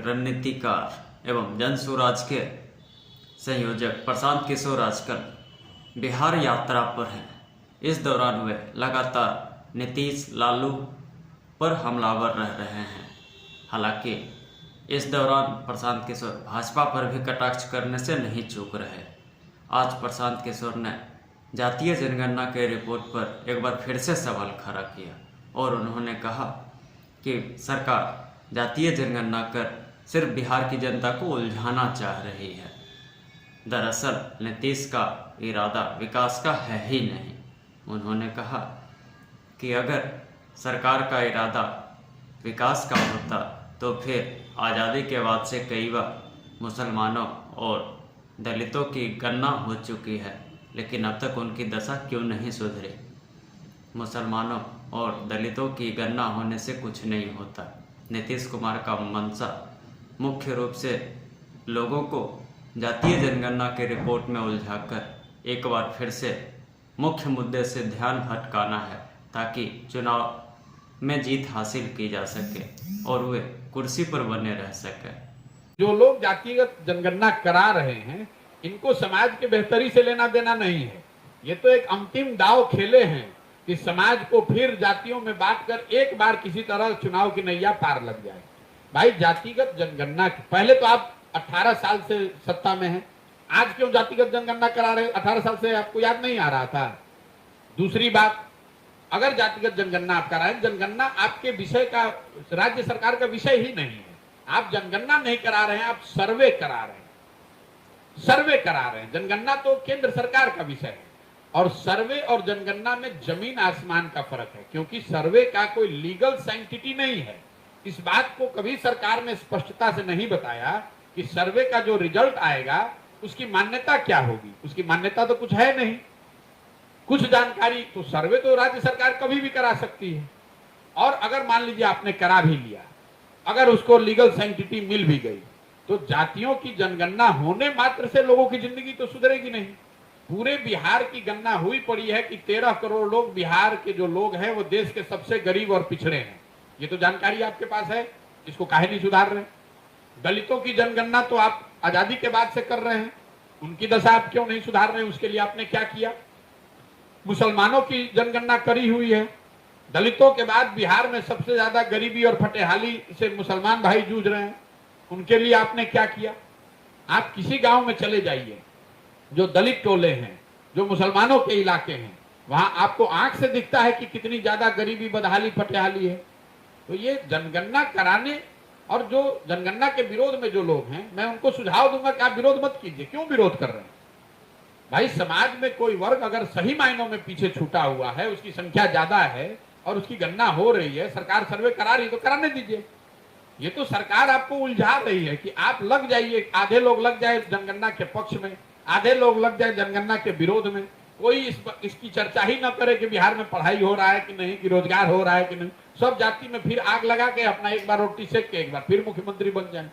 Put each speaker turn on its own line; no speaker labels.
रणनीतिकार एवं जन स्वराज के संयोजक प्रशांत किशोर आजकल बिहार यात्रा पर हैं। इस दौरान वे लगातार नीतीश लालू पर हमलावर रह रहे हैं। हालांकि इस दौरान प्रशांत किशोर भाजपा पर भी कटाक्ष करने से नहीं चूक रहे। आज प्रशांत किशोर ने जातीय जनगणना के रिपोर्ट पर एक बार फिर से सवाल खड़ा किया और उन्होंने कहा कि सरकार जातीय जनगणना कर सिर्फ बिहार की जनता को उलझाना चाह रही है। दरअसल नीतीश का इरादा विकास का है ही नहीं। उन्होंने कहा कि अगर सरकार का इरादा विकास का होता तो फिर आज़ादी के बाद से कई बार मुसलमानों और दलितों की गणना हो चुकी है, लेकिन अब तक उनकी दशा क्यों नहीं सुधरी। मुसलमानों और दलितों की गणना होने से कुछ नहीं होता। नीतीश कुमार का मंशा मुख्य रूप से लोगों को जातीय जनगणना के रिपोर्ट में उलझाकर एक बार फिर से मुख्य मुद्दे से ध्यान भटकाना है, ताकि चुनाव में जीत हासिल की जा सके और वे कुर्सी पर बने रह सके।
जो लोग जातिगत जनगणना करा रहे हैं, इनको समाज के बेहतरी से लेना देना नहीं है। ये तो एक अंतिम दांव खेले हैं कि समाज को फिर जातियों में बांटकर एक बार किसी तरह चुनाव की नैया पार लग जाए। भाई, जातिगत जनगणना पहले तो आप 18 साल से सत्ता में हैं, आज क्यों जातिगत जनगणना करा रहे? 18 साल से आपको याद नहीं आ रहा था? दूसरी बात, अगर जातिगत जनगणना आप करा रहे हैं, जनगणना आपके विषय का, राज्य सरकार का विषय ही नहीं है। आप जनगणना नहीं करा रहे हैं, आप सर्वे करा रहे हैं। सर्वे करा रहे हैं। जनगणना तो केंद्र सरकार का विषय है और सर्वे और जनगणना में जमीन आसमान का फर्क है, क्योंकि सर्वे का कोई लीगल सैंक्टिटी नहीं है। इस बात को कभी सरकार ने स्पष्टता से नहीं बताया कि सर्वे का जो रिजल्ट आएगा उसकी मान्यता क्या होगी। उसकी मान्यता तो कुछ है नहीं, कुछ जानकारी। तो सर्वे तो राज्य सरकार कभी भी करा सकती है। और अगर मान लीजिए आपने करा भी लिया, अगर उसको लीगल सैंक्टिटी मिल भी गई, तो जातियों की जनगणना होने मात्र से लोगों की जिंदगी तो सुधरेगी नहीं। पूरे बिहार की गणना हुई पड़ी है कि 13 करोड़ लोग, बिहार के जो लोग हैं वो देश के सबसे गरीब और पिछड़े हैं। ये तो जानकारी आपके पास है, इसको काहे नहीं सुधार रहे? दलितों की जनगणना तो आप आजादी के बाद से कर रहे हैं, उनकी दशा आप क्यों नहीं सुधार रहे? उसके लिए आपने क्या किया? मुसलमानों की जनगणना करी हुई है, दलितों के बाद बिहार में सबसे ज्यादा गरीबी और फटेहाली से मुसलमान भाई जूझ रहे हैं, उनके लिए आपने क्या किया? आप किसी गांव में चले जाइए, जो दलित टोले हैं, जो मुसलमानों के इलाके हैं, वहां आपको आंख से दिखता है कि कितनी ज्यादा गरीबी, बदहाली, फटेहाली है। तो ये जनगणना कराने और जो जनगणना के विरोध में जो लोग हैं, मैं उनको सुझाव दूंगा कि आप विरोध मत कीजिए। क्यों विरोध कर रहे हैं? भाई, समाज में कोई वर्ग अगर सही मायनों में पीछे छूटा हुआ है, उसकी संख्या ज्यादा है और उसकी गणना हो रही है, सरकार सर्वे करा रही है, तो कराने दीजिए। ये तो सरकार आपको उलझा रही है कि आप लग जाइए, आधे लोग लग जाए जनगणना के पक्ष में, आधे लोग लग जाए जनगणना के विरोध में। कोई इसकी चर्चा ही ना करे कि बिहार में पढ़ाई हो रहा है कि नहीं, कि रोजगार हो रहा है कि नहीं। सब जाति में फिर आग लगा के अपना एक बार रोटी सेक के एक बार फिर मुख्यमंत्री बन जाए।